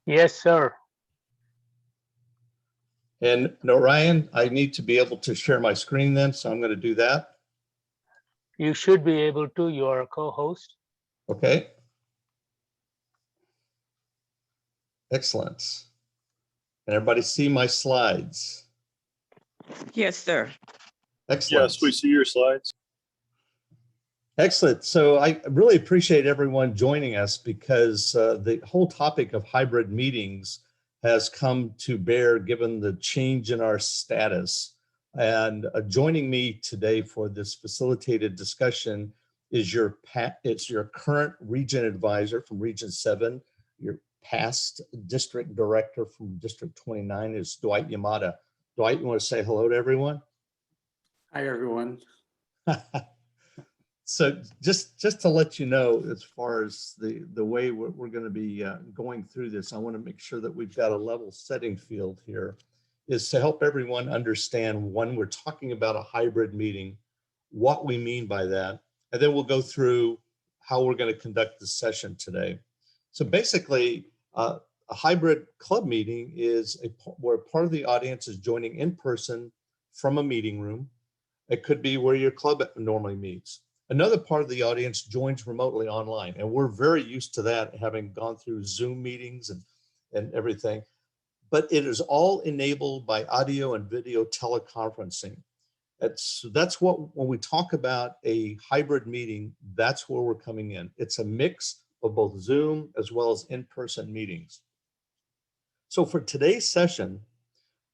Yes, sir. And Narayan, I need to be able to share my screen then, so I'm going to do that. You should be able to. You are a co-host. Okay. Excellent. And everybody see my slides? Yes, sir. Excellent. Yes, we see your slides. Excellent. So I really appreciate everyone joining us because the whole topic of hybrid meetings has come to bear given the change in our status. And joining me today for this facilitated discussion is your current region advisor from Region 7, your past district director from District 29 is Dwight Yamada. Dwight, you want to say hello to everyone? Hi, everyone. So just to let you know, as far as the way we're going to be going through this, I want to make sure that we've got a level setting field here, is to help everyone understand when we're talking about a hybrid meeting, what we mean by that, and then we'll go through how we're going to conduct this session today. So basically, a hybrid club meeting is where part of the audience is joining in person from a meeting room. It could be where your club normally meets. Another part of the audience joins remotely online, and we're very used to that, having gone through Zoom meetings and everything. But it is all enabled by audio and video teleconferencing. That's what, when we talk about a hybrid meeting, that's where we're coming in. It's a mix of both Zoom as well as in-person meetings. So for today's session,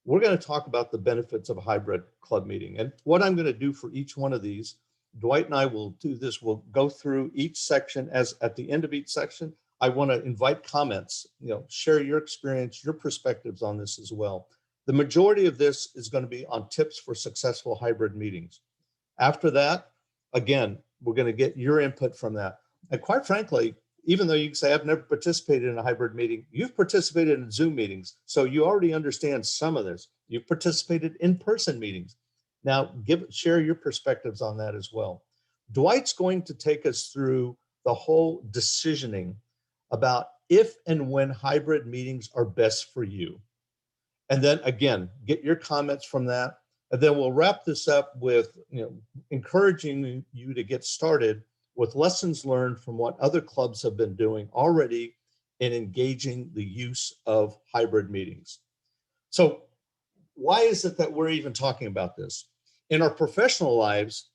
we're going to talk about the benefits of a hybrid club meeting. And what I'm going to do for each one of these, Dwight and I will do this. We'll go through each section. As at the end of each section, I want to invite comments, share your experience, your perspectives on this as well. The majority of this is going to be on tips for successful hybrid meetings. After that, again, we're going to get your input from that. And quite frankly, even though you can say, I've never participated in a hybrid meeting, you've participated in Zoom meetings, so you already understand some of this. You've participated in person meetings. Now, share your perspectives on that as well. Dwight's going to take us through the whole decisioning about if and when hybrid meetings are best for you. And then again, get your comments from that. And then we'll wrap this up with encouraging you to get started with lessons learned from what other clubs have been doing already in engaging the use of hybrid meetings. So why is it that we're even talking about this? In our professional lives,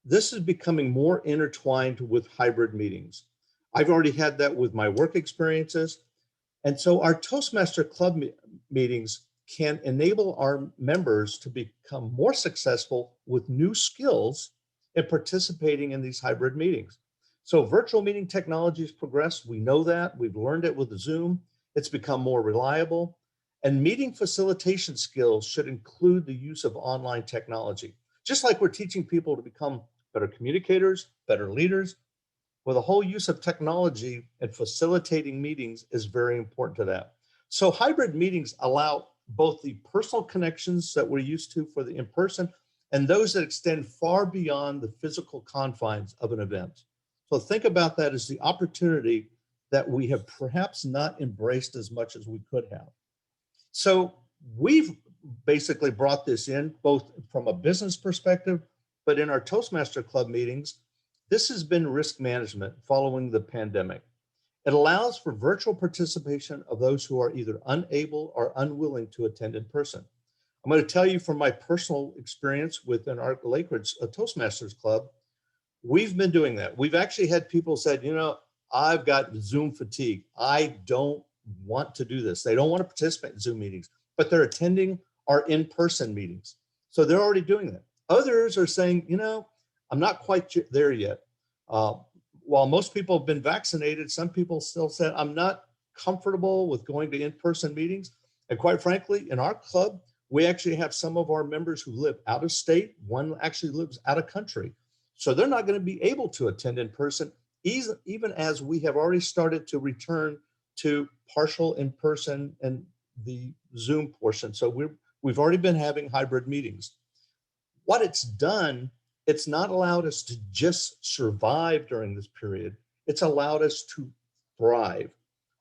this is becoming more intertwined with hybrid meetings. I've already had that with my work experiences. And so our Toastmaster Club meetings can enable our members to become more successful with new skills in participating in these hybrid meetings. So virtual meeting technologies progress. We know that. We've learned it with Zoom. It's become more reliable. And meeting facilitation skills should include the use of online technology. Just like we're teaching people to become better communicators, better leaders, well, the whole use of technology and facilitating meetings is very important to that. So hybrid meetings allow both the personal connections that we're used to for the in-person and those that extend far beyond the physical confines of an event. So think about that as the opportunity that we have perhaps not embraced as much as we could have. So we've basically brought this in both from a business perspective, but in our Toastmaster Club meetings, this has been risk management following the pandemic. It allows for virtual participation of those who are either unable or unwilling to attend in person. I'm going to tell you from my personal experience within our Lakeridge Toastmasters Club, we've been doing that. We've actually had people said, I've got Zoom fatigue. I don't want to do this. They don't want to participate in Zoom meetings, but they're attending our in-person meetings. So they're already doing that. Others are saying, I'm not quite there yet. While most people have been vaccinated, some people still said, I'm not comfortable with going to in-person meetings. And quite frankly, in our club, we actually have some of our members who live out of state. One actually lives out of country. So they're not going to be able to attend in person, even as we have already started to return to partial in-person and the Zoom portion. So we've already been having hybrid meetings. What it's done, it's not allowed us to just survive during this period. It's allowed us to thrive.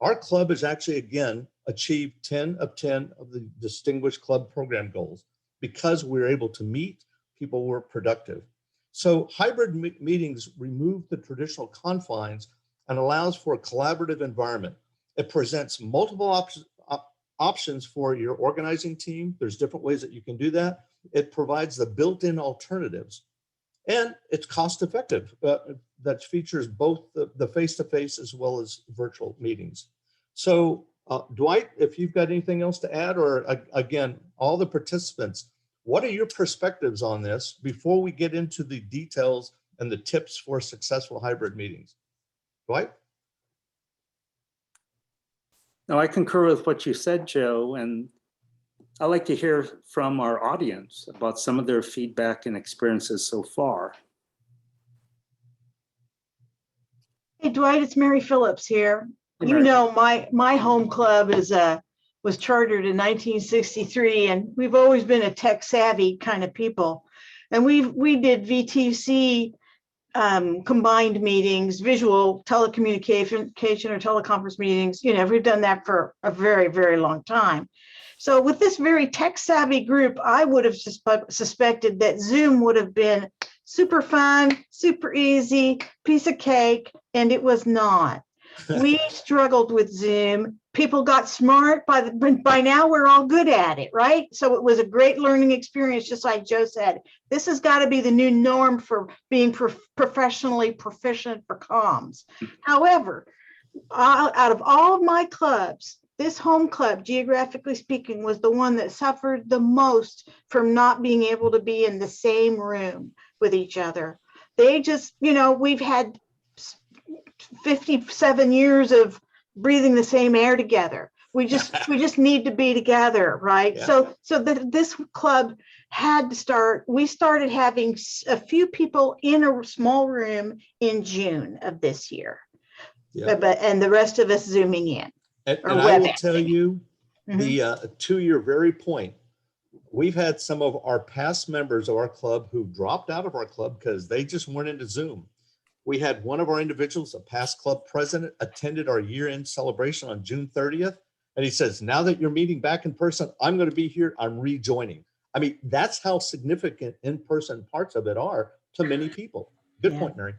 Our club has actually, again, achieved 10 of 10 of the Distinguished Club Program goals because we're able to meet, people were productive. So hybrid meetings remove the traditional confines and allows for a collaborative environment. It presents multiple options for your organizing team. There's different ways that you can do that. It provides the built-in alternatives, and it's cost effective. That features both the face-to-face as well as virtual meetings. So Dwight, if you've got anything else to add, or again, all the participants, what are your perspectives on this before we get into the details and the tips for successful hybrid meetings? Dwight? No, I concur with what you said, Joe, and I'd like to hear from our audience about some of their feedback and experiences so far. Hey, Dwight, it's Mary Phillips here. Hey, You Mary. know, my home club was chartered in 1963, and we've always been a tech savvy kind of people. And we did VTC combined meetings, visual telecommunication or teleconference meetings. You know, we've done that for a very, very long time. So with this very tech savvy group, I would have suspected that Zoom would have been super fun, super easy, piece of cake, and it was not. We struggled with Zoom. People got smart. By now we're all good at it, right? So it was a great learning experience, just like Joe said. This has got to be the new norm for being professionally proficient for comms. However, out of all of my clubs, this home club, geographically speaking, was the one that suffered the most from not being able to be in the same room with each other. They just, you know, we've had 57 years of breathing the same air together. We just need to be together, right? Yeah. So this club had to start. We started having a few people in a small room in June of this year, and the rest of us zooming in. And I will tell you, to your very point, we've had some of our past members of our club who dropped out of our club because they just weren't into Zoom. We had one of our individuals, a past club president, attended our year-end celebration on June 30th. And he says, now that you're meeting back in person, I'm going to be here. I'm rejoining. I mean, that's how significant in-person parts of it are to many people. Good point, Mary.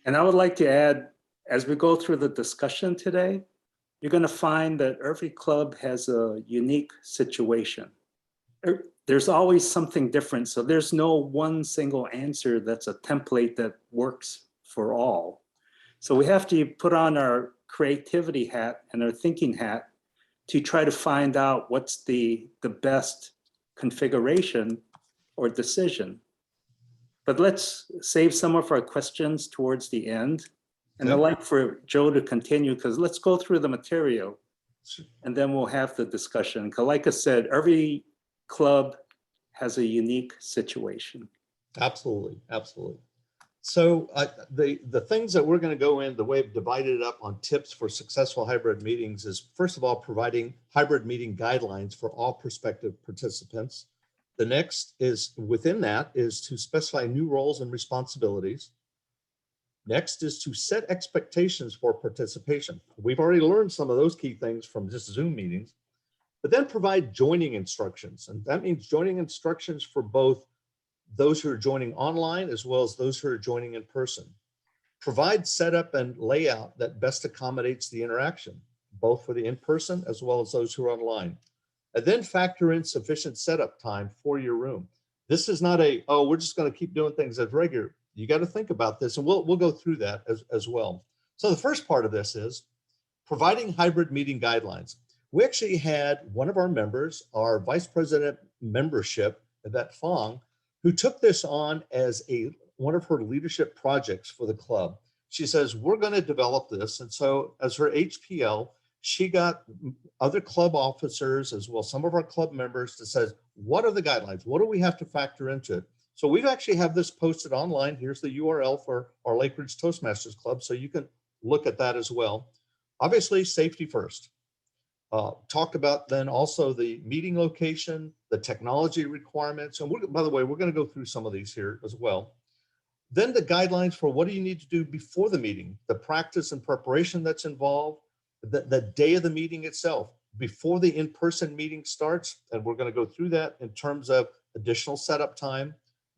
And I would like to add, as we go through the discussion today, you're going to find that every club has a unique situation. There's always something different. So there's no one single answer that's a template that works for all. So we have to put on our creativity hat and our thinking hat to try to find out what's the best configuration or decision. But let's save some of our questions towards the end. And I'd like for Joe to continue, because let's go through the material and then we'll have the discussion. Because like I said, every club has a unique situation. Absolutely, absolutely. So the things that we're going to go in, the way I've divided it up on tips for successful hybrid meetings is, first of all, providing hybrid meeting guidelines for all prospective participants. The next is, within that, is to specify new roles and responsibilities. Next is to set expectations for participation. We've already learned some of those key things from just Zoom meetings, but then provide joining instructions. And that means joining instructions for both those who are joining online as well as those who are joining in person. Provide setup and layout that best accommodates the interaction, both for the in-person as well as those who are online. And then factor in sufficient setup time for your room. This is not a, oh, we're just going to keep doing things as regular. You got to think about this, and we'll go through that as well. So the first part of this is providing hybrid meeting guidelines. We actually had one of our members, our Vice President membership, Yvette Fong, who took this on as one of her leadership projects for the club. She says, we're going to develop this. And so as her HPL, she got other club officers as well, some of our club members, to say, what are the guidelines? What do we have to factor into it? So we've actually have this posted online. Here's the URL for our Lake Ridge Toastmasters Club, so you can look at that as well. Obviously, safety first. Talked about then also the meeting location, the technology requirements. And by the way, we're going to go through some of these here as well. Then the guidelines for what do you need to do before the meeting, the practice and preparation that's involved, the day of the meeting itself, before the in-person meeting starts, and we're going to go through that in terms of additional setup time.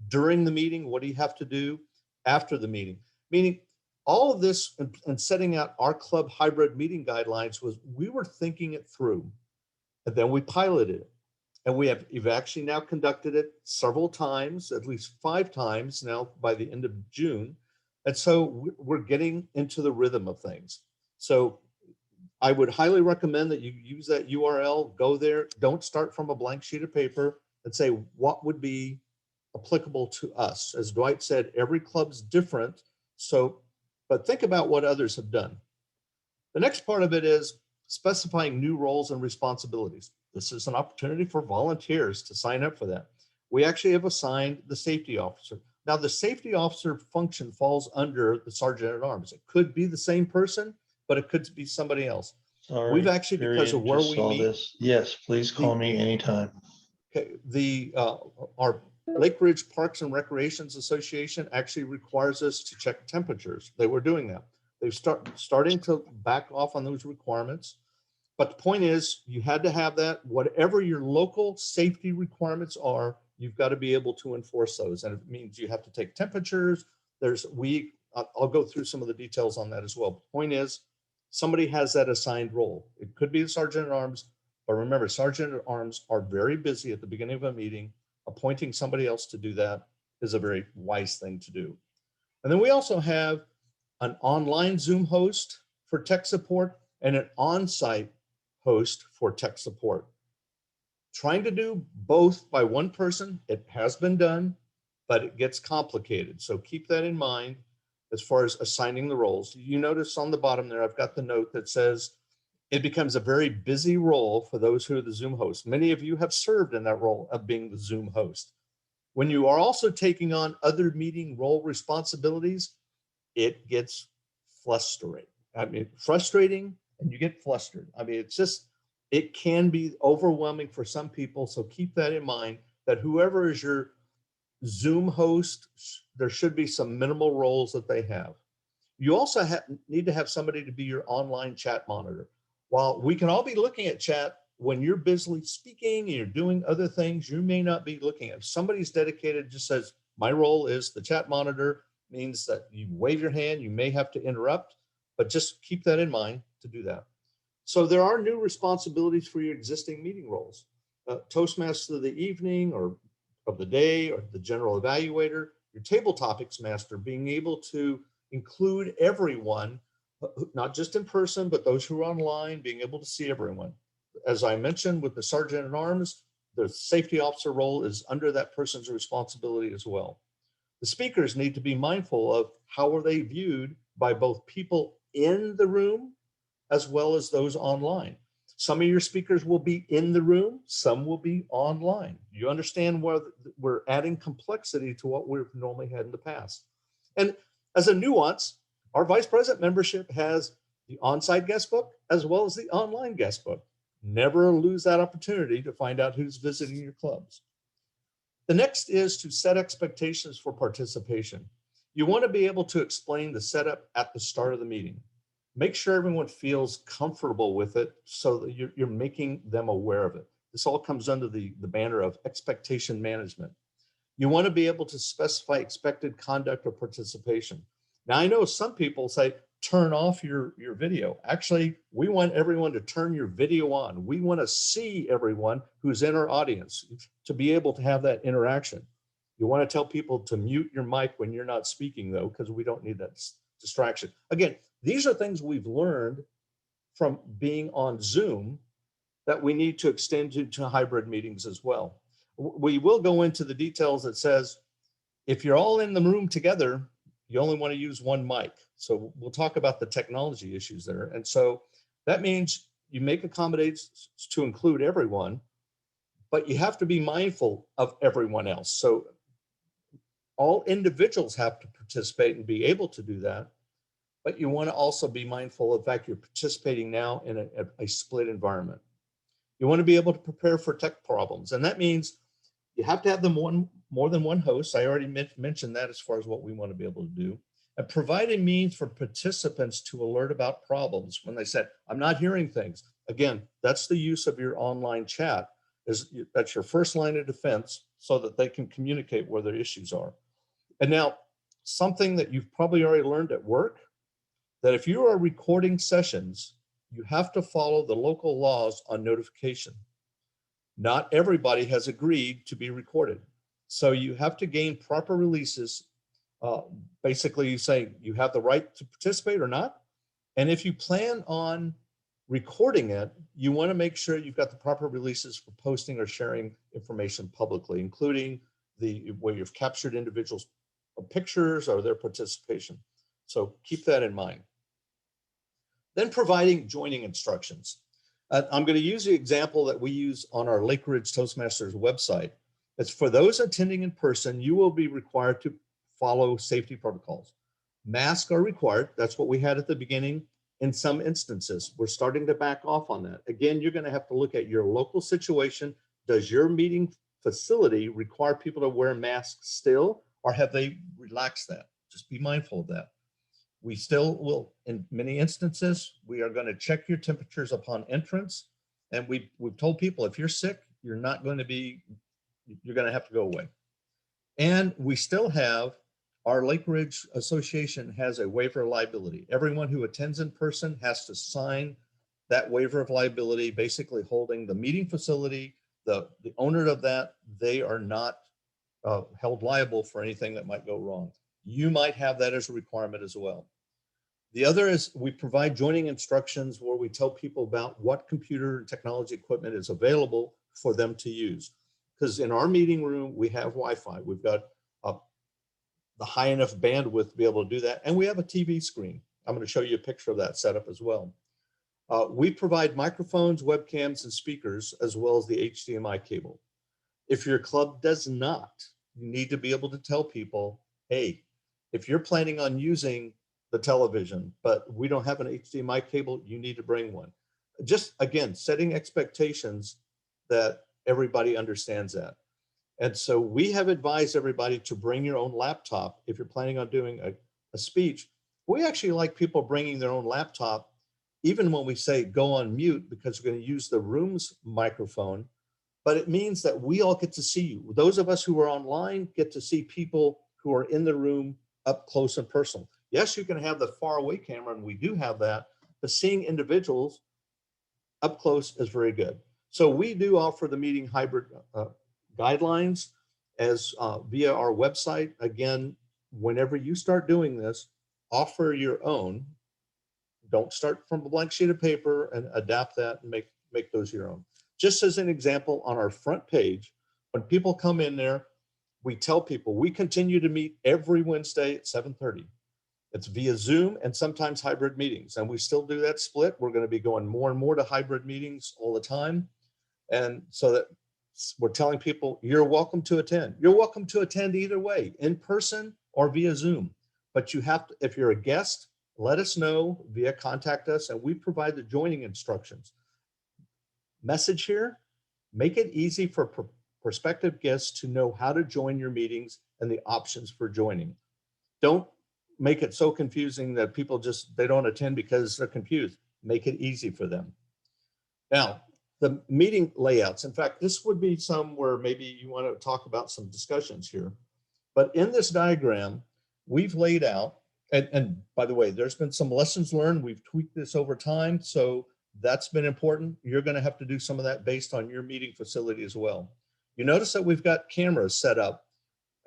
During the meeting, what do you have to do? After the meeting, meaning all of this and setting out our club hybrid meeting guidelines was, we were thinking it through, and then we piloted it. And we've actually now conducted it several times, at least 5 times now by the end of June. And so we're getting into the rhythm of things. So I would highly recommend that you use that URL, go there, don't start from a blank sheet of paper, and say, what would be applicable to us? As Dwight said, every club's different. So, but think about what others have done. The next part of it is specifying new roles and responsibilities. This is an opportunity for volunteers to sign up for that. We actually have assigned the safety officer. Now, the safety officer function falls under the sergeant at arms. It could be the same person, but it could be somebody else. Sorry, We've actually, because of period, where just we saw meet. this. Yes, please call me anytime. Okay, our Lake Ridge Parks and Recreations Association actually requires us to check temperatures. They were doing that. They've starting to back off on those requirements. But the point is, you had to have that. Whatever your local safety requirements are, you've got to be able to enforce those. And it means you have to take temperatures. I'll go through some of the details on that as well. The point is, somebody has that assigned role. It could be the sergeant at arms, but remember, sergeant at arms are very busy at the beginning of a meeting. Appointing somebody else to do that is a very wise thing to do. And then we also have an online Zoom host for tech support and an on-site host for tech support. Trying to do both by one person, it has been done, but it gets complicated. So keep that in mind as far as assigning the roles. You notice on the bottom there, I've got the note that says it becomes a very busy role for those who are the Zoom hosts. Many of you have served in that role of being the Zoom host. When you are also taking on other meeting role responsibilities, it gets frustrating. And you get flustered. I mean, it can be overwhelming for some people. So keep that in mind, that whoever is your Zoom host, there should be some minimal roles that they have. You also need to have somebody to be your online chat monitor. While we can all be looking at chat, when you're busily speaking and you're doing other things, you may not be looking at. If somebody's dedicated, just says, my role is the chat monitor, means that you wave your hand, you may have to interrupt, but just keep that in mind to do that. So there are new responsibilities for your existing meeting roles. Toastmaster of the evening or of the day, or the general evaluator, your table topics master, being able to include everyone, not just in person, but those who are online, being able to see everyone. As I mentioned with the sergeant at arms, the safety officer role is under that person's responsibility as well. The speakers need to be mindful of how are they viewed by both people in the room as well as those online. Some of your speakers will be in the room, some will be online. You understand where we're adding complexity to what we've normally had in the past. And as a nuance, our vice president membership has the on-site guest book as well as the online guest book. Never lose that opportunity to find out who's visiting your clubs. The next is to set expectations for participation. You want to be able to explain the setup at the start of the meeting. Make sure everyone feels comfortable with it so that you're making them aware of it. This all comes under the banner of expectation management. You want to be able to specify expected conduct or participation. Now, I know some people say, turn off your video. Actually, we want everyone to turn your video on. We want to see everyone who's in our audience to be able to have that interaction. You want to tell people to mute your mic when you're not speaking, though, because we don't need that distraction. Again, these are things we've learned from being on Zoom that we need to extend to hybrid meetings as well. We will go into the details that says, if you're all in the room together, you only want to use one mic. So we'll talk about the technology issues there. And so that means you make accommodations to include everyone, but you have to be mindful of everyone else. So all individuals have to participate and be able to do that, but you want to also be mindful of the fact you're participating now in a split environment. You want to be able to prepare for tech problems. And that means you have to have more than one host. I already mentioned that as far as what we want to be able to do. and provide a means for participants to alert about problems when they said, I'm not hearing things. Again, that's the use of your online chat. That's your first line of defense so that they can communicate where their issues are. And now, something that you've probably already learned at work, that if you are recording sessions, you have to follow the local laws on notification. Not everybody has agreed to be recorded. So you have to gain proper releases. Basically, you say you have the right to participate or not. And if you plan on recording it, you want to make sure you've got the proper releases for posting or sharing information publicly, including the where you've captured individuals' pictures or their participation. So keep that in mind. Then providing joining instructions. I'm going to use the example that we use on our Lake Ridge Toastmasters website. It's for those attending in person, you will be required to follow safety protocols. Masks are required. That's what we had at the beginning. In some instances, we're starting to back off on that. Again, you're going to have to look at your local situation. Does your meeting facility require people to wear masks still, or have they relaxed that? Just be mindful of that. We still will, in many instances, we are going to check your temperatures upon entrance. And we've told people, if you're sick, you're not going to be, you're going to have to go away. And we still have, our Lake Ridge Association has a waiver of liability. Everyone who attends in person has to sign that waiver of liability, basically holding the meeting facility, the owner of that, they are not held liable for anything that might go wrong. You might have that as a requirement as well. The other is we provide joining instructions where we tell people about what computer and technology equipment is available for them to use. Because in our meeting room, we have Wi-Fi. We've got the high enough bandwidth to be able to do that. And we have a TV screen. I'm going to show you a picture of that setup as well. We provide microphones, webcams, and speakers, as well as the HDMI cable. If your club does not, you need to be able to tell people, hey, if you're planning on using the television, but we don't have an HDMI cable, you need to bring one. Just, again, setting expectations that everybody understands that. And so we have advised everybody to bring your own laptop. If you're planning on doing a speech, we actually like people bringing their own laptop, even when we say go on mute, because we're going to use the room's microphone, but it means that we all get to see you. Those of us who are online get to see people who are in the room up close and personal. Yes, you can have the far away camera, and we do have that, but seeing individuals up close is very good. So we do offer the meeting hybrid guidelines as via our website. Again, whenever you start doing this, offer your own. Don't start from a blank sheet of paper and adapt that and make those your own. Just as an example, on our front page, when people come in there, we tell people we continue to meet every Wednesday at 7:30. It's via Zoom and sometimes hybrid meetings, and we still do that split. We're going to be going more and more to hybrid meetings all the time. And so that we're telling people, you're welcome to attend. You're welcome to attend either way, in person or via Zoom. But you have to, if you're a guest, let us know via contact us, and we provide the joining instructions. Message here, make it easy for prospective guests to know how to join your meetings and the options for joining. Don't make it so confusing that people they don't attend because they're confused. Make it easy for them. Now, the meeting layouts. In fact, this would be some where maybe you want to talk about some discussions here. But in this diagram, we've laid out, and by the way, there's been some lessons learned. We've tweaked this over time. So that's been important. You're going to have to do some of that based on your meeting facility as well. You notice that we've got cameras set up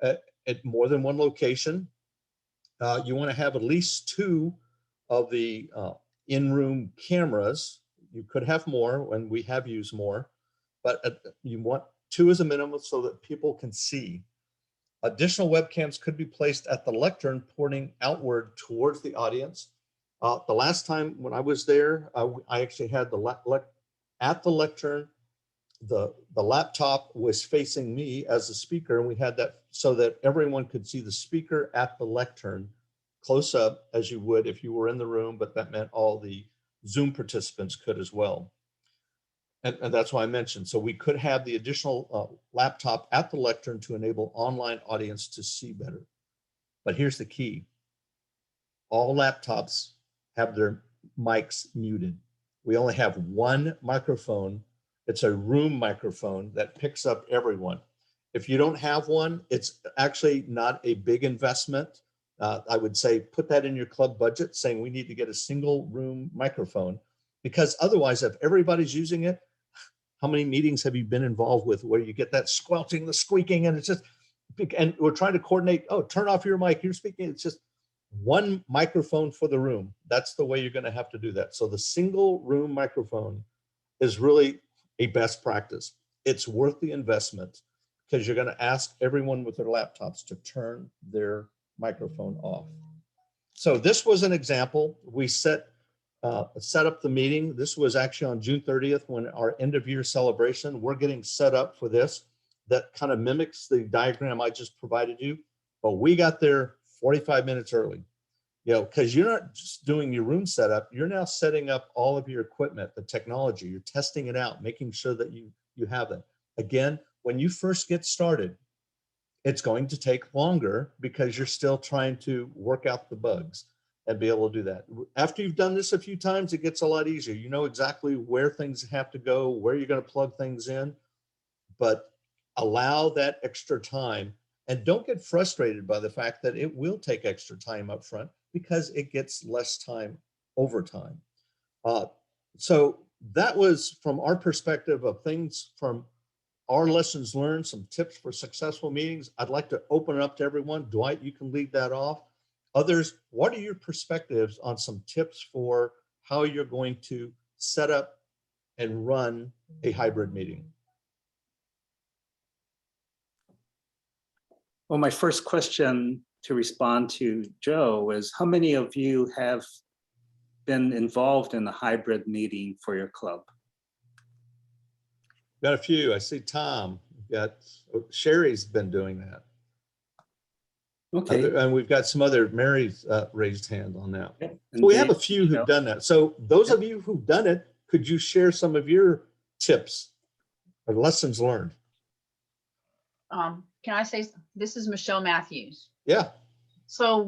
at more than one location. You want to have at least 2 of the in-room cameras. You could have more, and we have used more, but you want 2 as a minimum so that people can see. Additional webcams could be placed at the lectern, pointing outward towards the audience. The last time when I was there, I actually had at the lectern, the laptop was facing me as a speaker, and we had that so that everyone could see the speaker at the lectern close up, as you would if you were in the room, but that meant all the Zoom participants could as well. And that's why I mentioned, so we could have the additional laptop at the lectern to enable online audience to see better. But here's the key. all laptops have their mics muted. We only have one microphone. It's a room microphone that picks up everyone. If you don't have one, it's actually not a big investment. I would say put that in your club budget, saying we need to get a single room microphone, because otherwise, if everybody's using it, how many meetings have you been involved with where you get that squelching, the squeaking, and it's just, and we're trying to coordinate, oh, turn off your mic, you're speaking. It's just one microphone for the room. That's the way you're going to have to do that. So the single room microphone is really a best practice. It's worth the investment because you're going to ask everyone with their laptops to turn their microphone off. So this was an example. We set up the meeting. This was actually on June 30th when our end of year celebration. We're getting set up for this. That kind of mimics the diagram I just provided you, but we got there 45 minutes early, you know, because you're not just doing your room setup, you're now setting up all of your equipment, the technology, you're testing it out, making sure that you have it. Again, when you first get started, it's going to take longer because you're still trying to work out the bugs and be able to do that. After you've done this a few times, it gets a lot easier. You know exactly where things have to go, where you're going to plug things in, but allow that extra time and don't get frustrated by the fact that it will take extra time up front because it gets less time over time. So that was from our perspective of things from our lessons learned, some tips for successful meetings. I'd like to open it up to everyone. Dwight, you can lead that off. Others, what are your perspectives on some tips for how you're going to set up and run a hybrid meeting? Well, my first question to respond to Joe is, how many of you have been involved in a hybrid meeting for your club? Got a few. I see Tom. Sherry's been doing that. Okay. And we've got some other, Mary's raised hand on that. Yep. So we have a Dave, few you who've know, done that. So those of you who've done it, could you share some of your tips or lessons learned? Can I say, this is Michelle Matthews. Yeah. So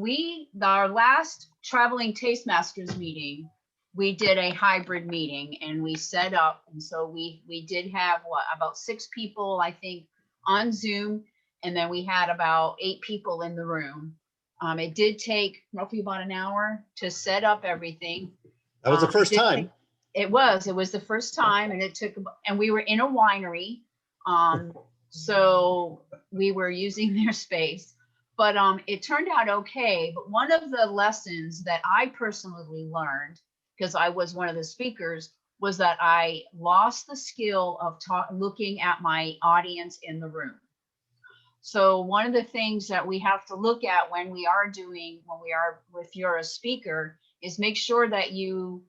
our last traveling Tastemasters meeting, we did a hybrid meeting and we set up. And so we did have about 6 people, I think, on Zoom. And then we had about 8 people in the room. It did take roughly about an hour to set up everything. That was the first time. It was the first time, and it took, and we were in a winery. So we were using their space, but it turned out okay. But one of the lessons that I personally learned, because I was one of the speakers, was that I lost the skill of looking at my audience in the room. So one of the things that we have to look at when you're a speaker is make sure that you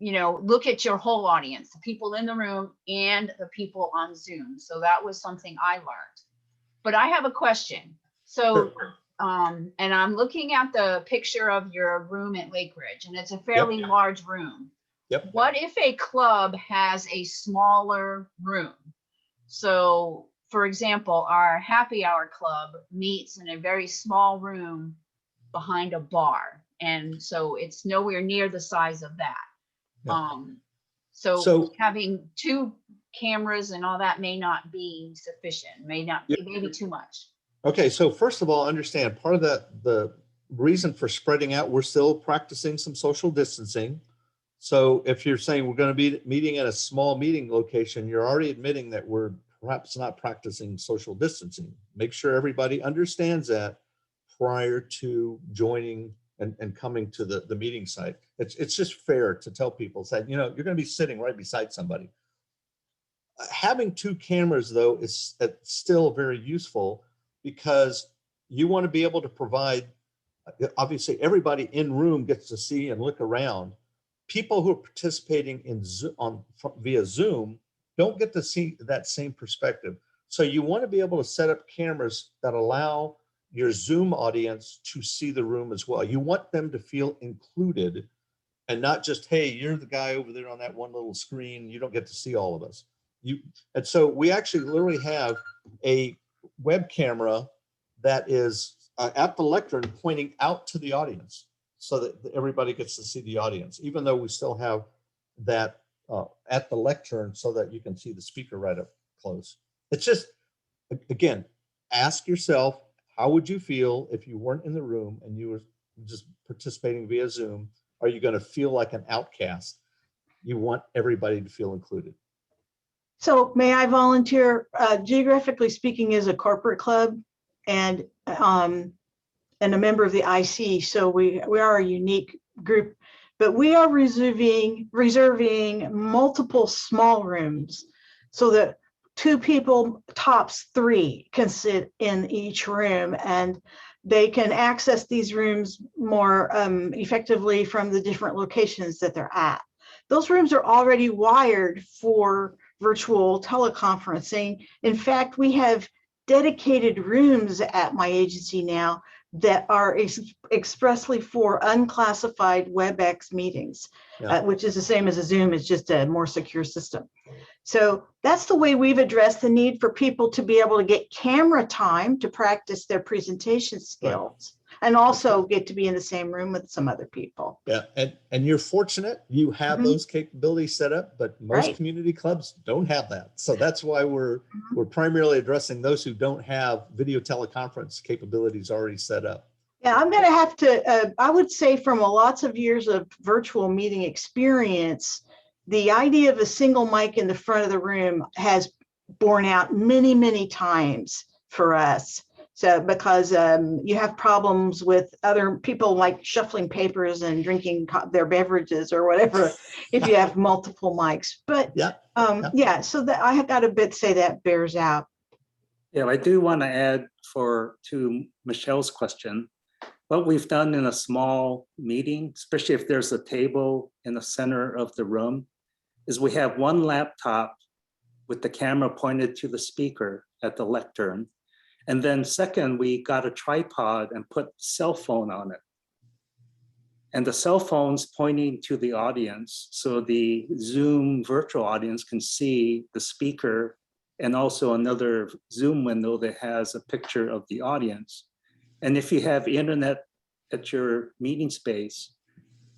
look at your whole audience, the people in the room and the people on Zoom. So that was something I learned. But I have a question. So, and I'm looking at the picture of your room at Lake Ridge, and it's a fairly large room. Yep. What if a club has a smaller room? So, for example, our happy hour club meets in a very small room behind a bar. And so it's nowhere near the size of that. Yeah. So having 2 cameras and all that may not be sufficient, maybe too much. Okay, so first of all, understand part of the reason for spreading out, we're still practicing some social distancing. So if you're saying we're going to be meeting at a small meeting location, you're already admitting that we're perhaps not practicing social distancing. Make sure everybody understands that prior to joining and coming to the meeting site. It's just fair to tell people that, you're going to be sitting right beside somebody. Having 2 cameras, though, is still very useful because you want to be able to provide, obviously, everybody in room gets to see and look around. People who are participating via Zoom don't get to see that same perspective. So you want to be able to set up cameras that allow your Zoom audience to see the room as well. You want them to feel included and not just, hey, you're the guy over there on that one little screen. You don't get to see all of us. And so we actually literally have a web camera that is at the lectern pointing out to the audience so that everybody gets to see the audience, even though we still have that at the lectern so that you can see the speaker right up close. It's just, again, ask yourself, how would you feel if you weren't in the room and you were just participating via Zoom? Are you going to feel like an outcast? You want everybody to feel included. So may I volunteer? Geographically speaking, is a corporate club and a member of the IC. So we are a unique group, but we are reserving multiple small rooms so that 2 people, tops 3, can sit in each room, and they can access these rooms more effectively from the different locations that they're at. Those rooms are already wired for virtual teleconferencing. In fact, we have dedicated rooms at my agency now that are expressly for unclassified WebEx meetings, Yeah. which is the same as a Zoom, it's just a more secure system. So that's the way we've addressed the need for people to be able to get camera time to practice their presentation skills and also get to be in the same room with some other people. Yeah, and you're fortunate you have Mhm. those capabilities set up, but most Right. community clubs don't have that. So that's why we're primarily addressing those who don't have video teleconference capabilities already set up. Yeah, I'm going to have to, I would say from lots of years of virtual meeting experience, the idea of a single mic in the front of the room has borne out many, many times for us. So because you have problems with other people like shuffling papers and drinking their beverages or whatever, if you have multiple mics. But Yeah. yeah, so that I have got a bit say that bears out. Yeah, I do want to add to Michelle's question, what we've done in a small meeting, especially if there's a table in the center of the room, is we have one laptop with the camera pointed to the speaker at the lectern. And then second, we got a tripod and put cell phone on it. And the cell phone's pointing to the audience. So the Zoom virtual audience can see the speaker and also another Zoom window that has a picture of the audience. And if you have internet at your meeting space,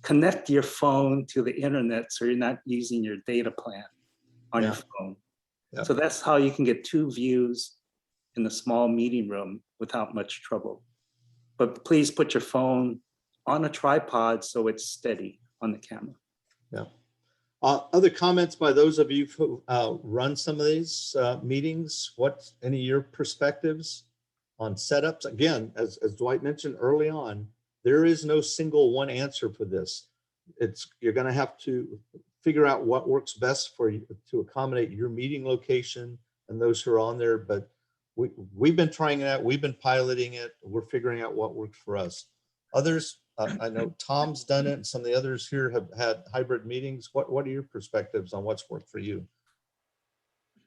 connect your phone to the internet so you're not using your data plan on your phone. Yep. So that's how you can get 2 views in a small meeting room without much trouble. But please put your phone on a tripod so it's steady on the camera. Yeah. Other comments by those of you who run some of these meetings? Any of your perspectives on setups? Again, as Dwight mentioned early on, there is no single one answer for this. You're going to have to figure out what works best for you to accommodate your meeting location and those who are on there. But we've been trying it out. We've been piloting it. We're figuring out what works for us. Others, I know Tom's done it, and some of the others here have had hybrid meetings. What are your perspectives on what's worked for you?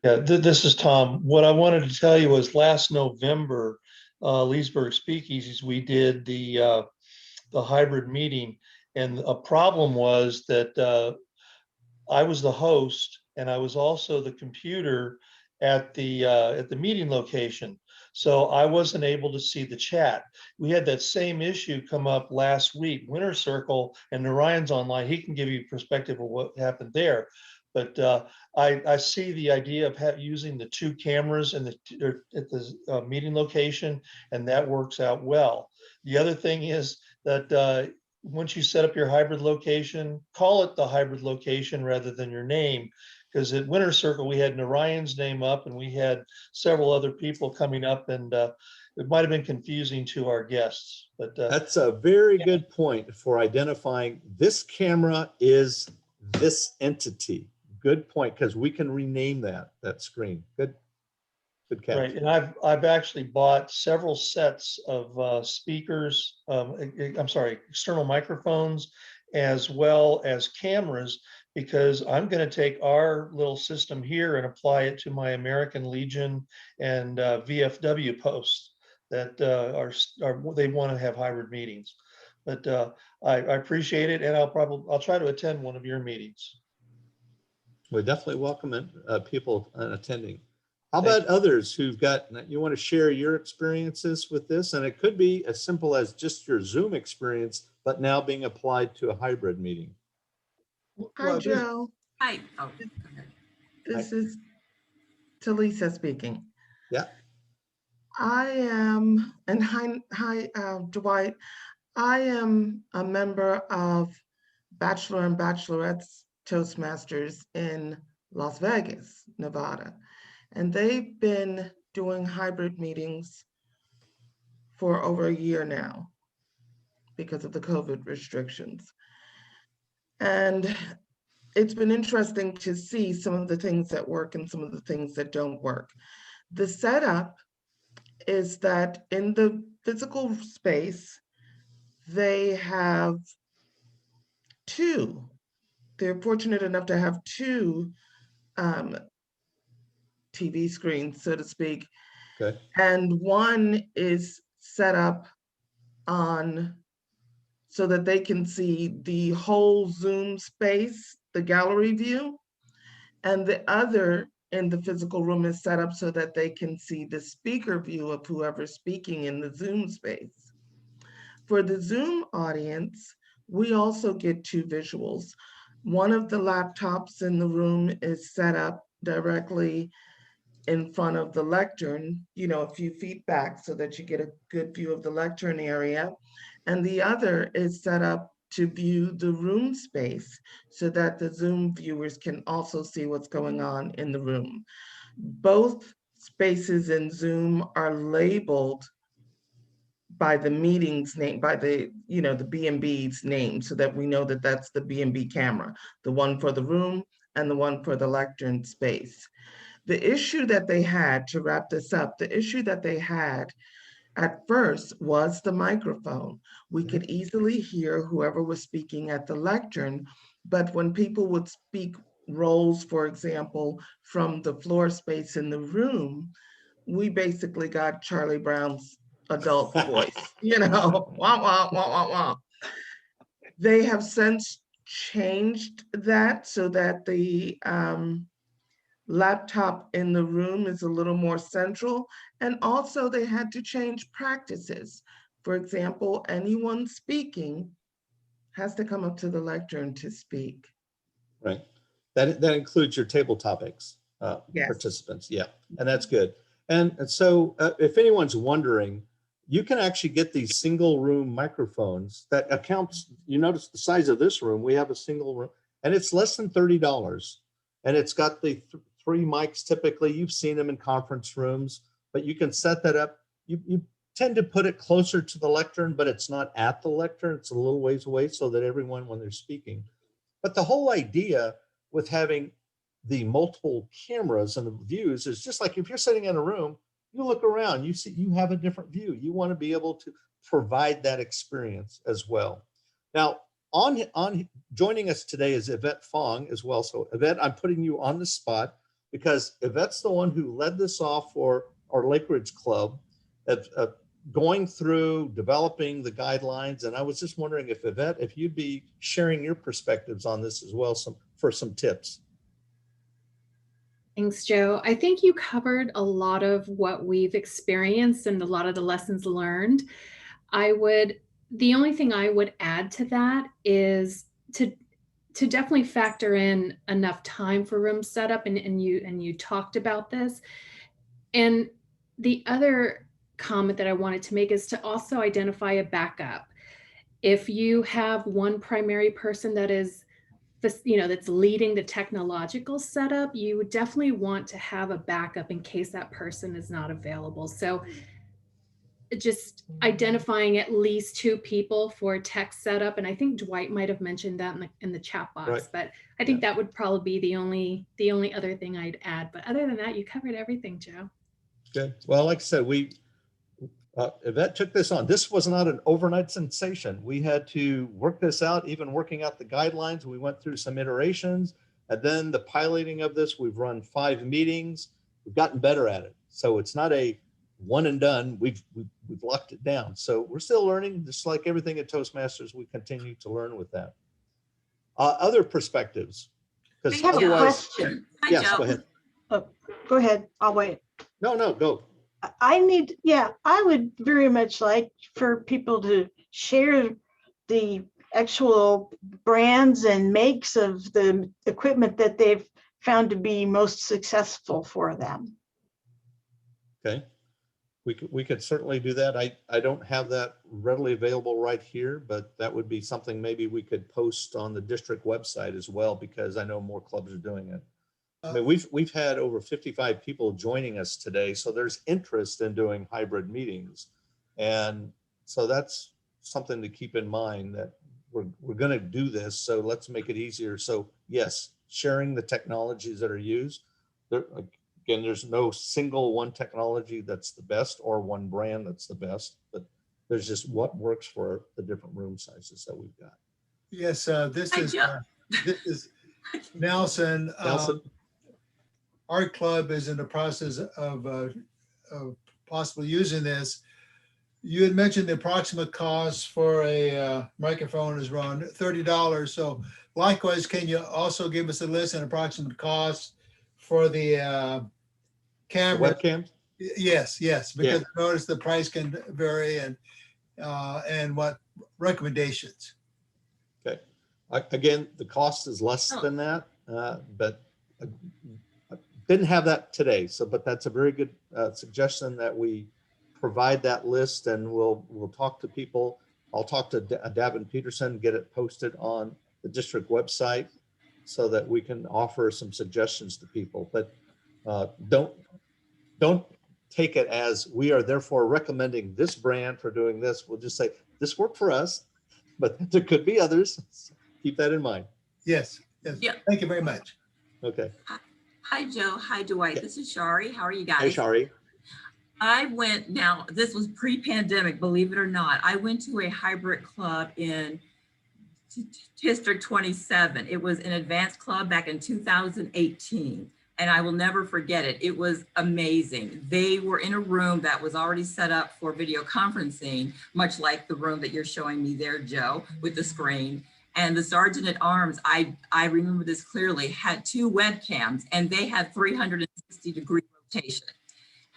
Yeah, this is Tom. What I wanted to tell you was last November, Leesburg Speakeasies, we did the hybrid meeting, and a problem was that I was the host and I was also the computer at the meeting location. So I wasn't able to see the chat. We had that same issue come up last week. Winter Circle, and Narayan's online. He can give you perspective of what happened there. But I see the idea of using the 2 cameras at the meeting location, and that works out well. The other thing is that once you set up your hybrid location, call it the hybrid location rather than your name. Because at Winter Circle, we had Narayan's name up and we had several other people coming up, and it might have been confusing to our guests. But That's a very good point for identifying this camera is this entity. Good point, because we can rename that screen. Good catch. right, and I've actually bought several sets of speakers. I'm sorry, external microphones, as well as cameras, because I'm going to take our little system here and apply it to my American Legion and VFW posts that they want to have hybrid meetings. But I appreciate it, and I'll try to attend one of your meetings. We definitely welcome people attending. How about others who've got, you want to share your experiences with this? And it could be as simple as just your Zoom experience, but now being applied to a hybrid meeting. Hi, Joe. Hi. Oh, go ahead. This is Talisa speaking. Yeah. I am, and hi, Dwight. I am a member of Bachelor and Bachelorette's Toastmasters in Las Vegas, Nevada. And they've been doing hybrid meetings for over a year now because of the COVID restrictions. And it's been interesting to see some of the things that work and some of the things that don't work. The setup is that in the physical space, they have they're fortunate enough to have two TV screens, so to speak. Okay. And one is set up on so that they can see the whole Zoom space, the gallery view. And the other in the physical room is set up so that they can see the speaker view of whoever's speaking in the Zoom space. For the Zoom audience, we also get two visuals. One of the laptops in the room is set up directly in front of the lectern, a few feet back so that you get a good view of the lectern area. And the other is set up to view the room space so that the Zoom viewers can also see what's going on in the room. Both spaces in Zoom are labeled by the meeting's name, by the B&B's name, so that we know that that's the B&B camera, the one for the room and the one for the lectern space. The issue that they had, to wrap this up, the issue that they had at first was the microphone. We could easily hear whoever was speaking at the lectern, but when people would speak roles, for example, from the floor space in the room, we basically got Charlie Brown's adult voice, wah, wah, wah, wah, wah. They have since changed that so that the laptop in the room is a little more central. And also they had to change practices. For example, anyone speaking has to come up to the lectern to speak. Right. That includes your table topics Yes. participants. Yeah, and that's good. And so if anyone's wondering, you can actually get these single room microphones that accounts, you notice the size of this room, we have a single room, and it's less than $30. And it's got the three mics typically. You've seen them in conference rooms, but you can set that up. You tend to put it closer to the lectern, but it's not at the lectern. It's a little ways away so that everyone, when they're speaking. But the whole idea with having the multiple cameras and the views is just like if you're sitting in a room, you look around, you have a different view. You want to be able to provide that experience as well. Now, on joining us today is Yvette Fong as well. So Yvette, I'm putting you on the spot because Yvette's the one who led this off for our Lake Ridge Club, going through developing the guidelines. And I was just wondering if Yvette, if you'd be sharing your perspectives on this as well, for some tips. Thanks, Joe. I think you covered a lot of what we've experienced and a lot of the lessons learned. The only thing I would add to that is to definitely factor in enough time for room setup, and you talked about this. And the other comment that I wanted to make is to also identify a backup. If you have one primary person that is that's leading the technological setup, you would definitely want to have a backup in case that person is not available. So just identifying at least two people for tech setup. And I think Dwight might have mentioned that in the chat box, Right. but I think that would probably be the only other thing I'd add. But other than that, you covered everything, Joe. Good. Well, like I said, Yvette took this on. This was not an overnight sensation. We had to work this out, even working out the guidelines. We went through some iterations, and then the piloting of this, we've run 5 meetings. We've gotten better at it. So it's not a one and done. We've locked it down. So we're still learning, just like everything at Toastmasters, we continue to learn with that. Other perspectives. I have a question. Yes, go ahead. Go ahead, I'll wait. No, go. I need, yeah, I would very much like for people to share the actual brands and makes of the equipment that they've found to be most successful for them. Okay. We could certainly do that. I don't have that readily available right here, but that would be something maybe we could post on the district website as well, because I know more clubs are doing it. I mean, we've had over 55 people joining us today, so there's interest in doing hybrid meetings. And so that's something to keep in mind, that we're going to do this, so let's make it easier. So yes, sharing the technologies that are used. There, again, there's no single one technology that's the best or one brand that's the best, but there's just what works for the different room sizes that we've got. Yes, this is Nelson. Nelson? Our club is in the process of possibly using this. You had mentioned the approximate cost for a microphone is around $30. So likewise, can you also give us a list and approximate cost for the camera? Webcams? Yes, because I noticed the price can vary, and what recommendations. Okay. Again, the cost is less than that, but I didn't have that today. So, but that's a very good suggestion, that we provide that list, and we'll talk to people. I'll talk to Davin Peterson, get it posted on the district website so that we can offer some suggestions to people. But don't take it as we are therefore recommending this brand for doing this. We'll just say this worked for us, but there could be others. Keep that in mind. Yes. Yeah. Thank you very much. Okay. Hi, Joe. Hi, Dwight. This is Shari. How are you guys? Hey, Shari. I went, now this was pre-pandemic, believe it or not. I went to a hybrid club in District 27. It was an advanced club back in 2018. And I will never forget it. It was amazing. They were in a room that was already set up for video conferencing, much like the room that you're showing me there, Joe, with the screen. And the Sergeant at Arms, I remember this clearly, had 2 webcams, and they had 360-degree rotation.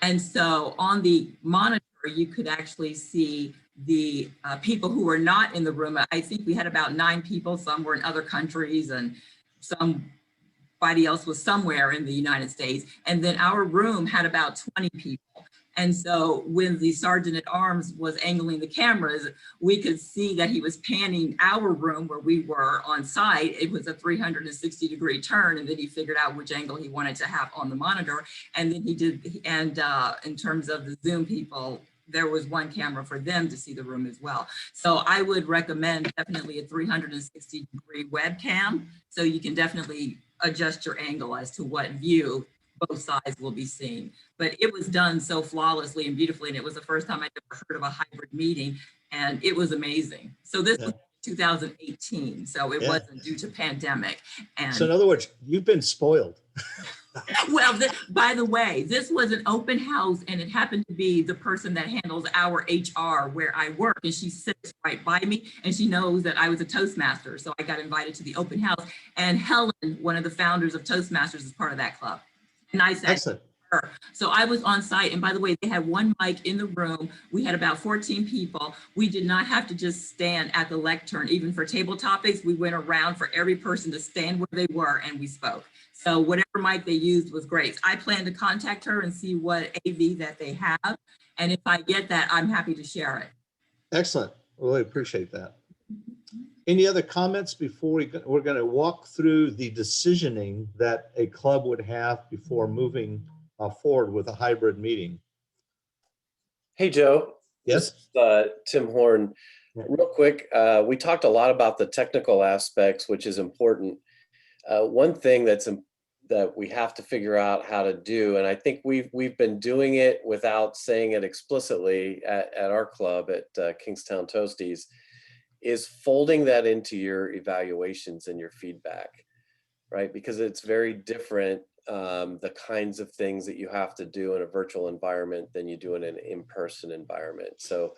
And so on the monitor, you could actually see the people who were not in the room. I think we had about 9 people. Some were in other countries, and somebody else was somewhere in the United States. And then our room had about 20 people. And so when the Sergeant at Arms was angling the cameras, we could see that he was panning our room where we were on site. It was a 360-degree turn, and then he figured out which angle he wanted to have on the monitor. And then he did, and in terms of the Zoom people, there was one camera for them to see the room as well. So I would recommend definitely a 360-degree webcam, so you can definitely adjust your angle as to what view both sides will be seen. But it was done so flawlessly and beautifully, and it was the first time I'd ever heard of a hybrid meeting, and it was amazing. So this was 2018, so it wasn't due to pandemic. And so in other words, you've been spoiled. well, by the way, this was an open house, and it happened to be the person that handles our HR where I work, and she sits right by me, and she knows that I was a Toastmaster. So I got invited to the open house, and Helen, one of the founders of Toastmasters, is part of that club. And I said, her. So I was on site, and by the way, they had one mic in the room. We had about 14 people. We did not have to just stand at the lectern. Even for table topics, we went around for every person to stand where they were, and we spoke. So whatever mic they used was great. I plan to contact her and see what AV that they have. And if I get that, I'm happy to share it. Excellent. Really appreciate that. Any other comments before we're going to walk through the decisioning that a club would have before moving forward with a hybrid meeting? Hey, Joe. Yes. Tim Horn. Real quick, we talked a lot about the technical aspects, which is important. One thing that we have to figure out how to do, and I think we've been doing it without saying it explicitly at our club at Kingstown Toasties, is folding that into your evaluations and your feedback, right? Because it's very different, the kinds of things that you have to do in a virtual environment than you do in an in-person environment. So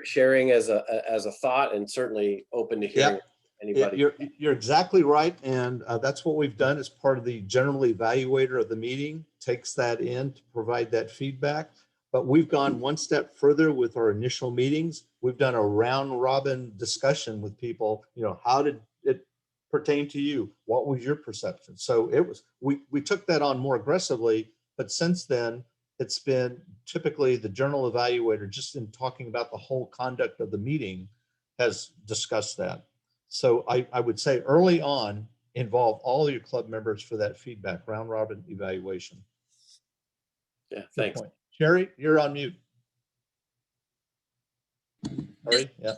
sharing as a thought, and certainly open to hearing Anybody? You're exactly right. And that's what we've done as part of the general evaluator of the meeting, takes that in to provide that feedback. But we've gone one step further with our initial meetings. We've done a round robin discussion with people, how did it pertain to you? What was your perception? So we took that on more aggressively, but since then it's been typically the general evaluator, just in talking about the whole conduct of the meeting, has discussed that. So I would say early on, involve all your club members for that feedback, round robin evaluation. Yeah, Good thanks. point. Sherry, you're on mute. Sorry, yeah.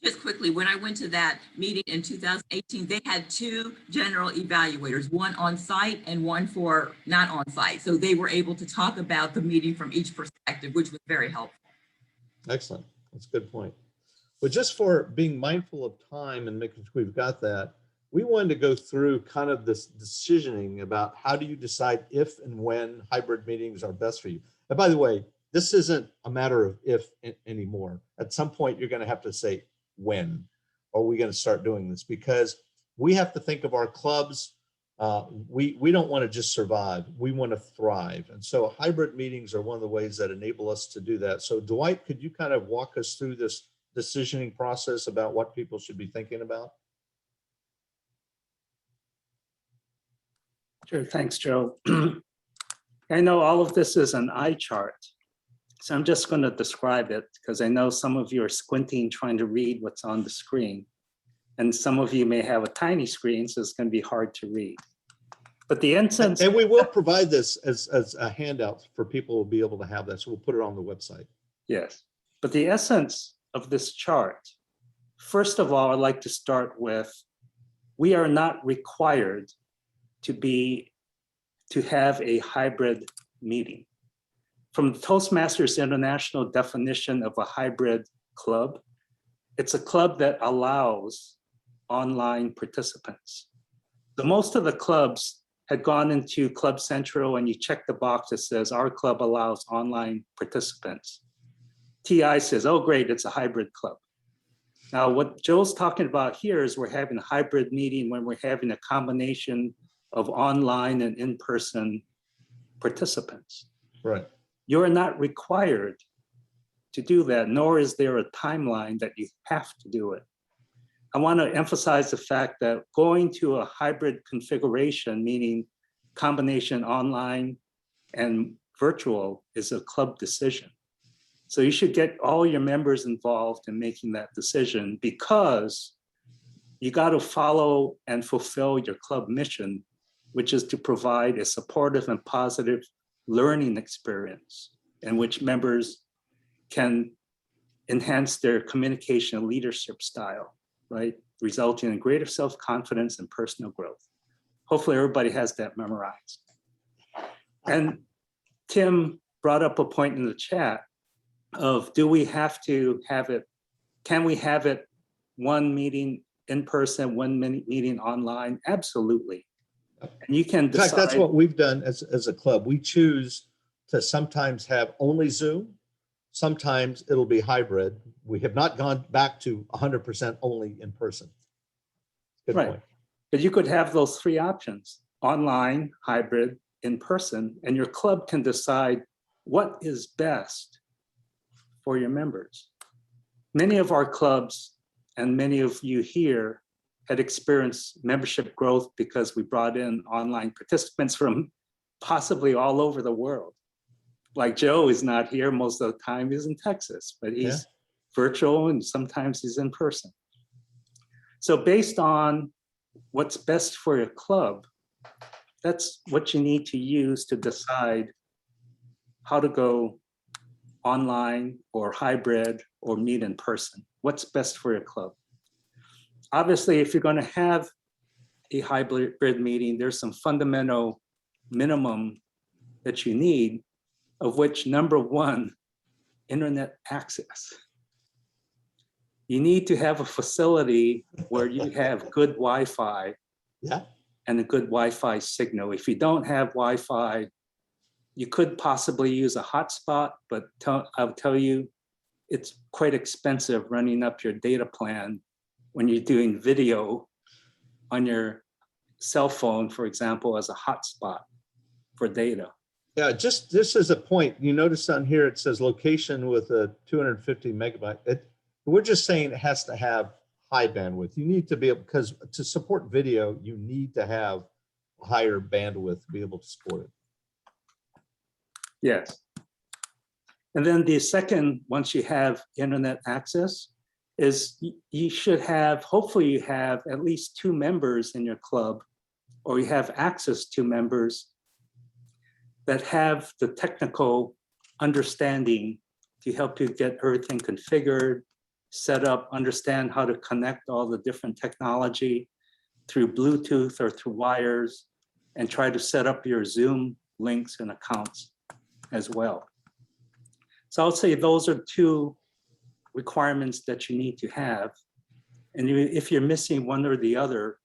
Just quickly, when I went to that meeting in 2018, they had two general evaluators, one on site and one for not on site. So they were able to talk about the meeting from each perspective, which was very helpful. Excellent. That's a good point. But just for being mindful of time and making sure we've got that, we wanted to go through kind of this decisioning about how do you decide if and when hybrid meetings are best for you. And by the way, this isn't a matter of if anymore. At some point, you're going to have to say when are we going to start doing this, because we have to think of our clubs. We don't want to just survive. We want to thrive. And so hybrid meetings are one of the ways that enable us to do that. So Dwight, could you kind of walk us through this decisioning process about what people should be thinking about? Sure, thanks, Joe. I know all of this is an eye chart, so I'm just going to describe it because I know some of you are squinting trying to read what's on the screen, and some of you may have a tiny screen, so it's going to be hard to read. But the essence, and we will provide this as a handout for people who will be able to have that, so we'll put it on the website. yes, but the essence of this chart, first of all, I'd like to start with, we are not required to have a hybrid meeting. From the Toastmasters International definition of a hybrid club, it's a club that allows online participants. So most of the clubs had gone into Club Central and you check the box that says our club allows online participants. TI says, oh great, it's a hybrid club. Now what Joe's talking about here is we're having a hybrid meeting when we're having a combination of online and in-person participants. Right. You're not required to do that, nor is there a timeline that you have to do it. I want to emphasize the fact that going to a hybrid configuration, meaning combination online and virtual, is a club decision. So you should get all your members involved in making that decision, because you got to follow and fulfill your club mission, which is to provide a supportive and positive learning experience in which members can enhance their communication and leadership style, right? Resulting in greater self-confidence and personal growth. Hopefully everybody has that memorized. And Tim brought up a point in the chat of, do we have to have it, can we have it one meeting in person, one meeting online? Absolutely. And you can decide. In fact, that's what we've done as a club. We choose to sometimes have only Zoom. Sometimes it'll be hybrid. We have not gone back to 100% only in person. Good right. point. But you could have those three options: online, hybrid, in person, and your club can decide what is best for your members. Many of our clubs and many of you here had experienced membership growth because we brought in online participants from possibly all over the world. Like Joe is not here most of the time, he's in Texas, but he's virtual and sometimes he's in person. So based on what's best for your club, that's what you need to use to decide how to go online or hybrid or meet in person. What's best for your club? Obviously, if you're going to have a hybrid meeting, there's some fundamental minimum that you need, of which number one, internet access. You need to have a facility where you have good Wi-Fi and a good Wi-Fi signal. If you don't have Wi-Fi, you could possibly use a hotspot, but I'll tell you, it's quite expensive running up your data plan when you're doing video on your cell phone, for example, as a hotspot for data. Yeah, just this is a point. You notice on here, it says location with a 250 megabyte. We're just saying it has to have high bandwidth. You need to be able, because to support video, you need to have higher bandwidth to be able to support it. Yes. And then the second, once you have internet access, is you should have, hopefully you have at least 2 members in your club, or you have access to members that have the technical understanding to help you get everything configured, set up, understand how to connect all the different technology through Bluetooth or through wires, and try to set up your Zoom links and accounts as well. So I would say those are 2 requirements that you need to have. And if you're missing one or the other,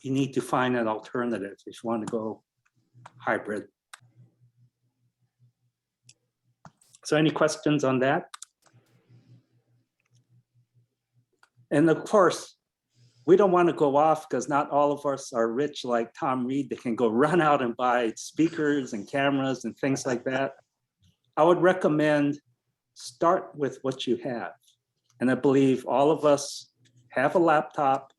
you need to find an alternative if you want to go hybrid. So any questions on that? And of course, we don't want to go off because not all of us are rich like Tom Reed that can go run out and buy speakers and cameras and things like that. I would recommend start with what you have. And I believe all of us have a laptop.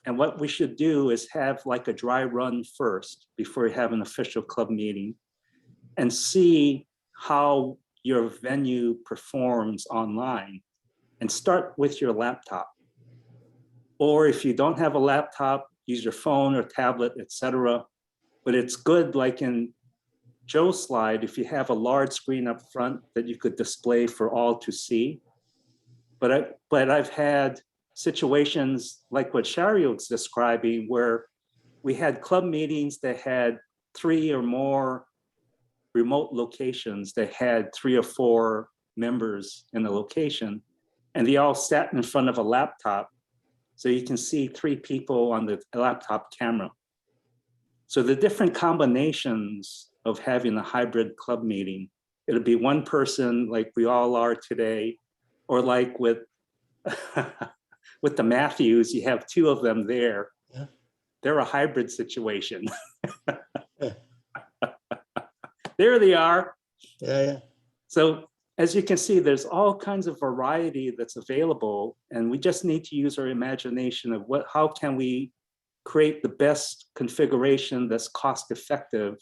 And what we should do is have like a dry run first before you have an official club meeting and see how your venue performs online, and start with your laptop. Or if you don't have a laptop, use your phone or tablet, etc. But it's good, like in Joe's slide, if you have a large screen up front that you could display for all to see. But I've had situations like what Shari was describing, where we had club meetings that had 3 or more remote locations that had 3 or 4 members in the location, and they all sat in front of a laptop. So you can see 3 people on the laptop camera. So the different combinations of having a hybrid club meeting, it'll be 1 person like we all are today, or like with with the Matthews, you have 2 of them there. Yeah. They're a hybrid situation. There they are. Yeah. So as you can see, there's all kinds of variety that's available, and we just need to use our imagination of how can we create the best configuration that's cost effective,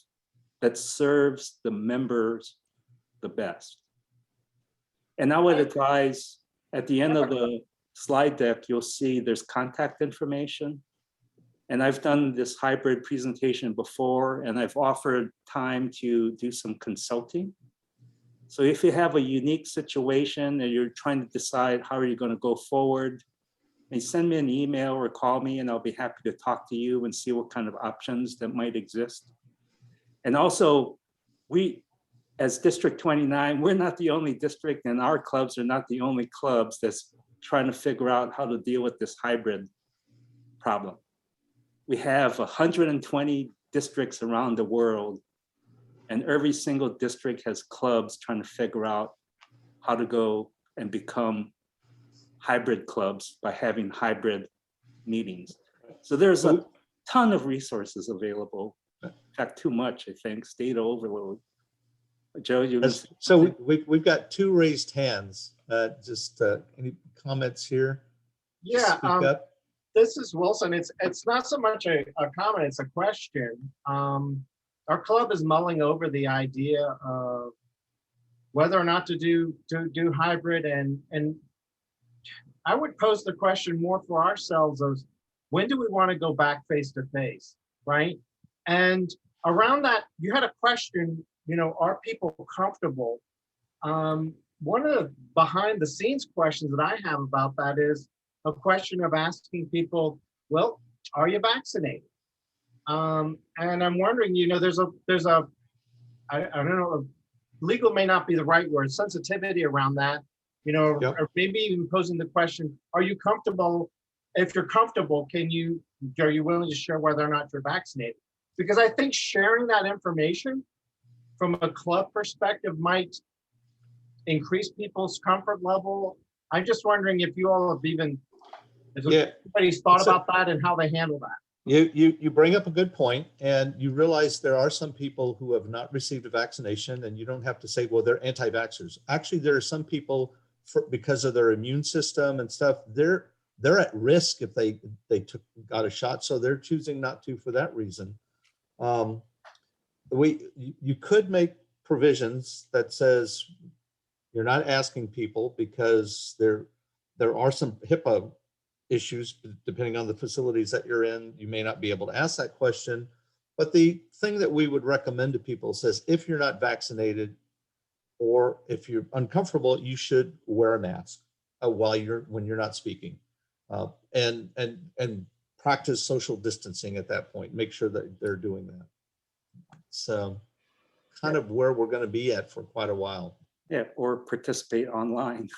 that serves the members the best. And I would advise at the end of the slide deck, you'll see there's contact information. And I've done this hybrid presentation before, and I've offered time to do some consulting. So if you have a unique situation and you're trying to decide how are you going to go forward, and send me an email or call me, and I'll be happy to talk to you and see what kind of options that might exist. And also, we, as District 29, we're not the only district, and our clubs are not the only clubs that's trying to figure out how to deal with this hybrid problem. We have 120 districts around the world, and every single district has clubs trying to figure out how to go and become hybrid clubs by having hybrid meetings. So there's a ton of resources available. In fact, too much, I think, data overload. Joe, you so we've got 2 raised hands. Just any comments here? Yeah, Speak up. this is Wilson. It's not so much a comment, it's a question. Our club is mulling over the idea of whether or not to do hybrid, and I would pose the question more for ourselves of when do we want to go back face to face, right? And around that, you had a question, are people comfortable? One of the behind the scenes questions that I have about that is a question of asking people, well, are you vaccinated? And I'm wondering, there's a, I don't know, legal may not be the right word, sensitivity around that, Yep. or maybe even posing the question, are you comfortable? If you're comfortable, are you willing to share whether or not you're vaccinated? Because I think sharing that information from a club perspective might increase people's comfort level. I'm just wondering if you all have even Has Yeah. anybody's thought So- about that and how they handle that? You bring up a good point, and you realize there are some people who have not received a vaccination, and you don't have to say, well, they're anti-vaxxers. Actually, there are some people because of their immune system and stuff, they're at risk if they got a shot, so they're choosing not to for that reason. You could make provisions that says you're not asking people because there are some HIPAA issues depending on the facilities that you're in. You may not be able to ask that question, but the thing that we would recommend to people says if you're not vaccinated or if you're uncomfortable, you should wear a mask when you're not speaking, and practice social distancing at that point. Make sure that they're doing that. So kind of where we're going to be at for quite a while. Yeah, or participate online.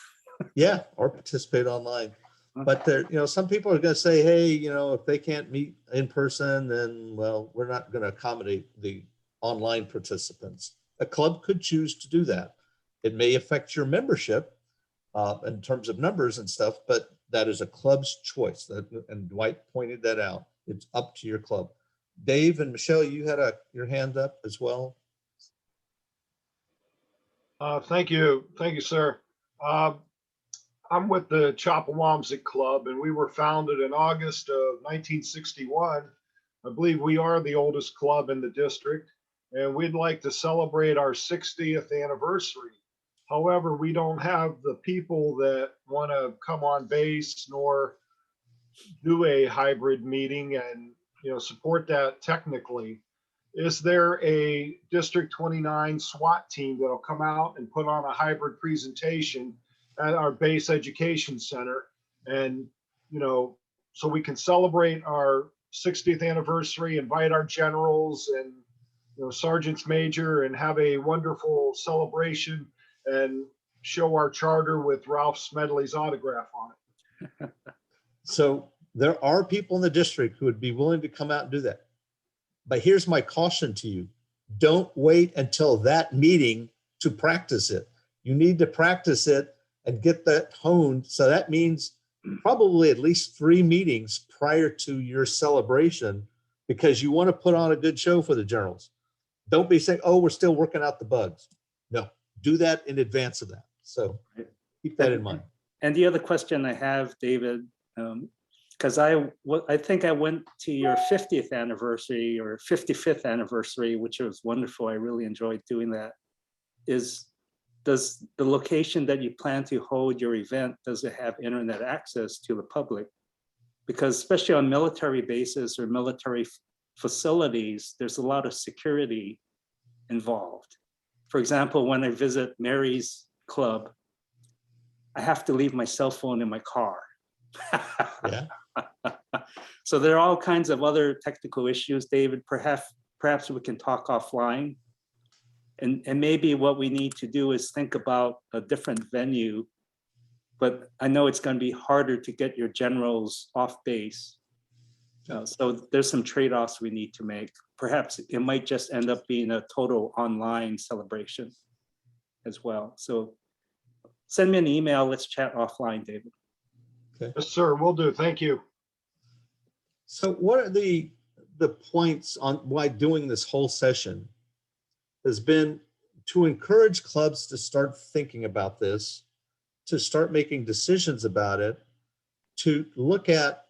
Yeah, or participate online. But there, some people are going to say, hey, if they can't meet in person, then, well, we're not going to accommodate the online participants. A club could choose to do that. It may affect your membership in terms of numbers and stuff, but that is a club's choice. And Dwight pointed that out. It's up to your club. Dave and Michelle, you had your hand up as well. Thank you, sir. I'm with the Chapawamsett Club, and we were founded in August of 1961. I believe we are the oldest club in the district, and we'd like to celebrate our 60th anniversary. However, we don't have the people that want to come on base nor do a hybrid meeting and support that technically. Is there a District 29 SWAT team that'll come out and put on a hybrid presentation at our base education center, and so we can celebrate our 60th anniversary, invite our generals and sergeants major, and have a wonderful celebration and show our charter with Ralph Smedley's autograph on it? So there are people in the district who would be willing to come out and do that. But here's my caution to you. Don't wait until that meeting to practice it. You need to practice it and get that honed. So that means probably at least 3 meetings prior to your celebration, because you want to put on a good show for the generals. Don't be saying, oh, we're still working out the bugs. No, do that in advance of that. So keep that in mind. And the other question I have, David, because I think I went to your 50th anniversary or 55th anniversary, which was wonderful. I really enjoyed doing that. Does the location that you plan to hold your event, does it have internet access to the public? Because especially on military bases or military facilities, there's a lot of security involved. For example, when I visit Mary's club, I have to leave my cell phone in my car. Yeah. So there are all kinds of other technical issues, David. Perhaps we can talk offline. And maybe what we need to do is think about a different venue, but I know it's going to be harder to get your generals off base. So there's some trade-offs we need to make. Perhaps it might just end up being a total online celebration as well. So send me an email. Let's chat offline, David. Okay. Yes, sir, will do. Thank you. So what are the points on why doing this whole session has been to encourage clubs to start thinking about this, to start making decisions about it, to look at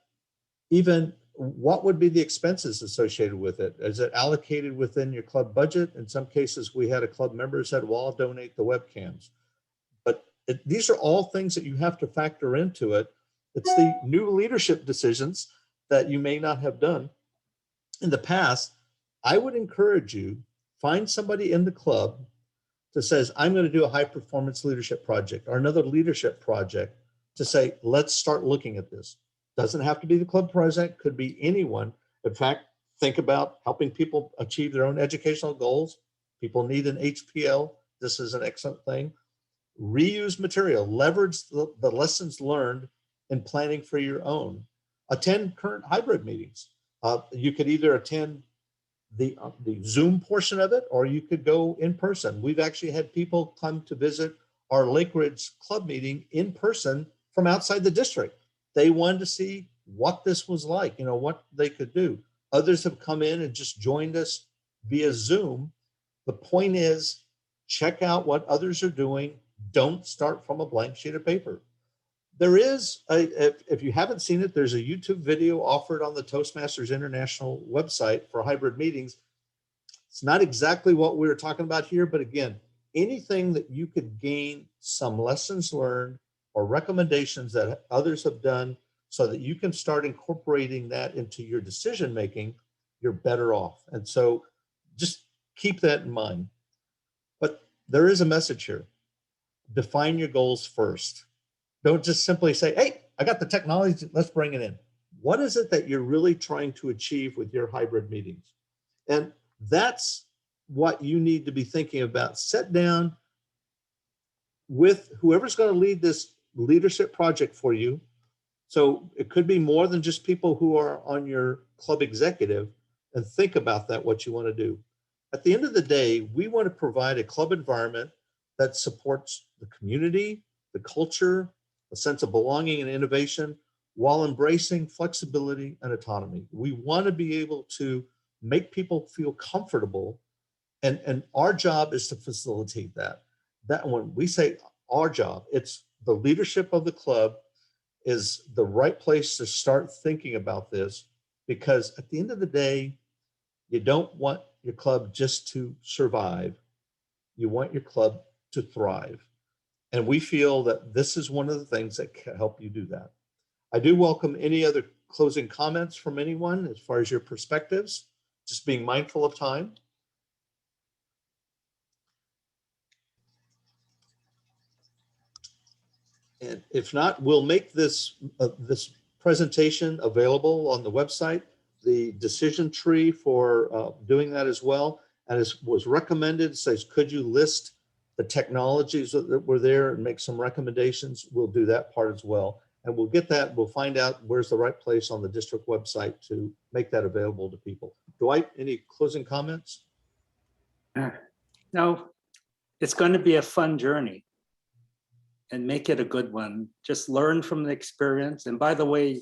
even what would be the expenses associated with it. Is it allocated within your club budget? In some cases, we had a club member who said, well, I'll donate the webcams. But these are all things that you have to factor into it. It's the new leadership decisions that you may not have done in the past. I would encourage you, find somebody in the club that says, I'm going to do a high performance leadership project or another leadership project, to say, let's start looking at this. Doesn't have to be the club president, could be anyone. In fact, think about helping people achieve their own educational goals. People need an HPL. This is an excellent thing. Reuse material, leverage the lessons learned in planning for your own. Attend current hybrid meetings. You could either attend the Zoom portion of it, or you could go in person. We've actually had people come to visit our Lake Ridge Club meeting in person from outside the district. They wanted to see what this was like, what they could do. Others have come in and just joined us via Zoom. The point is, check out what others are doing. Don't start from a blank sheet of paper. There is, if you haven't seen it, there's a YouTube video offered on the Toastmasters International website for hybrid meetings. It's not exactly what we were talking about here, but again, anything that you could gain some lessons learned or recommendations that others have done so that you can start incorporating that into your decision making, you're better off. And so just keep that in mind. But there is a message here. Define your goals first. Don't just simply say, hey, I got the technology, let's bring it in. What is it that you're really trying to achieve with your hybrid meetings? And that's what you need to be thinking about. Sit down with whoever's going to lead this leadership project for you. So it could be more than just people who are on your club executive, and think about that, what you want to do. At the end of the day, we want to provide a club environment that supports the community, the culture, a sense of belonging and innovation, while embracing flexibility and autonomy. We want to be able to make people feel comfortable, and our job is to facilitate that. That when we say our job, it's the leadership of the club is the right place to start thinking about this, because at the end of the day, you don't want your club just to survive. You want your club to thrive. And we feel that this is one of the things that can help you do that. I do welcome any other closing comments from anyone as far as your perspectives, just being mindful of time. And if not, we'll make this presentation available on the website, the decision tree for doing that as well. And as was recommended, says, could you list the technologies that were there and make some recommendations? We'll do that part as well. And we'll get that, we'll find out where's the right place on the district website to make that available to people. Dwight, any closing comments? No, it's going to be a fun journey, and make it a good one. Just learn from the experience. And by the way,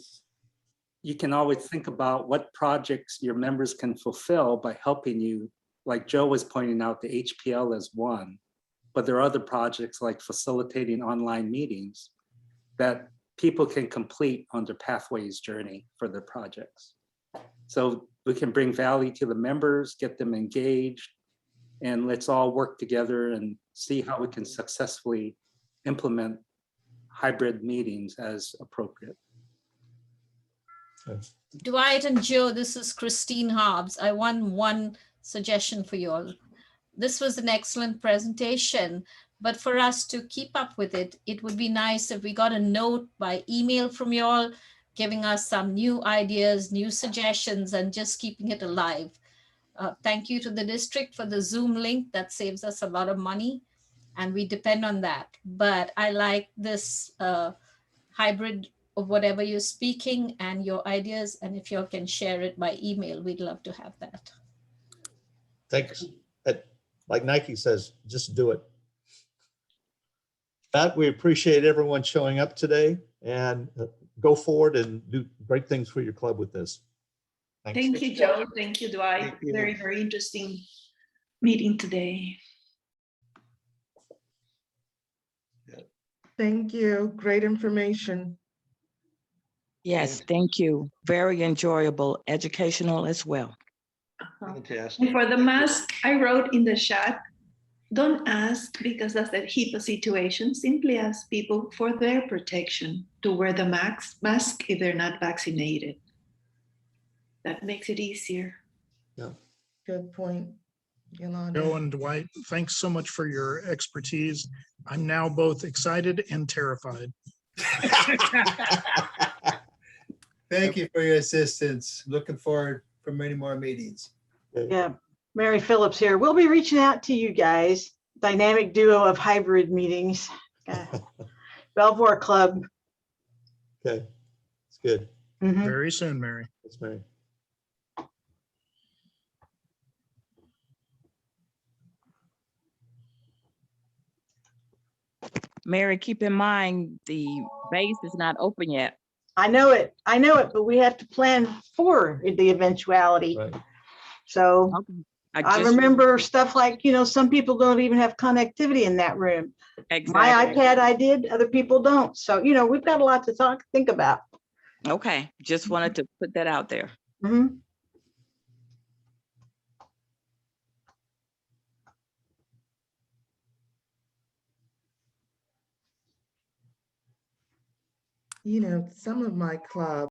you can always think about what projects your members can fulfill by helping you. Like Joe was pointing out, the HPL is one, but there are other projects like facilitating online meetings that people can complete on their Pathways journey for their projects. So we can bring value to the members, get them engaged, and let's all work together and see how we can successfully implement hybrid meetings as appropriate. Dwight and Joe, this is Christine Hobbs. I want one suggestion for you all. This was an excellent presentation, but for us to keep up with it, it would be nice if we got a note by email from you all, giving us some new ideas, new suggestions, and just keeping it alive. Thank you to the district for the Zoom link. That saves us a lot of money, and we depend on that. But I like this hybrid of whatever you're speaking and your ideas, and if you all can share it by email, we'd love to have that. Thanks. Like Nike says, just do it. That we appreciate everyone showing up today, and go forward and do great things for your club with this. Thanks. Thank you, Joe. Thank you, Dwight. Thank you. Very, very interesting meeting today. Thank you. Great information. Yes, thank you. Very enjoyable, educational as well. Fantastic. And for the mask, I wrote in the chat, don't ask because that's a HIPAA situation. Simply ask people for their protection to wear the mask if they're not vaccinated. That makes it easier. Yeah. Good point, Yolanda. Joe and Dwight, thanks so much for your expertise. I'm now both excited and terrified. Thank you for your assistance. Looking forward for many more meetings. Yeah, Mary Phillips here. We'll be reaching out to you guys, dynamic duo of hybrid meetings. Belvoir Club. Okay, it's good. Very soon, Mary. It's Mary. Mary, keep in mind, the base is not open yet. I know it, but we have to plan for the eventuality. Right. So Okay. I just- remember stuff like, some people don't even have connectivity in that room. My Exactly. iPad I did, other people don't. So, we've got a lot to think about. Okay, just wanted to put that out there. Mhm. Some of my clubs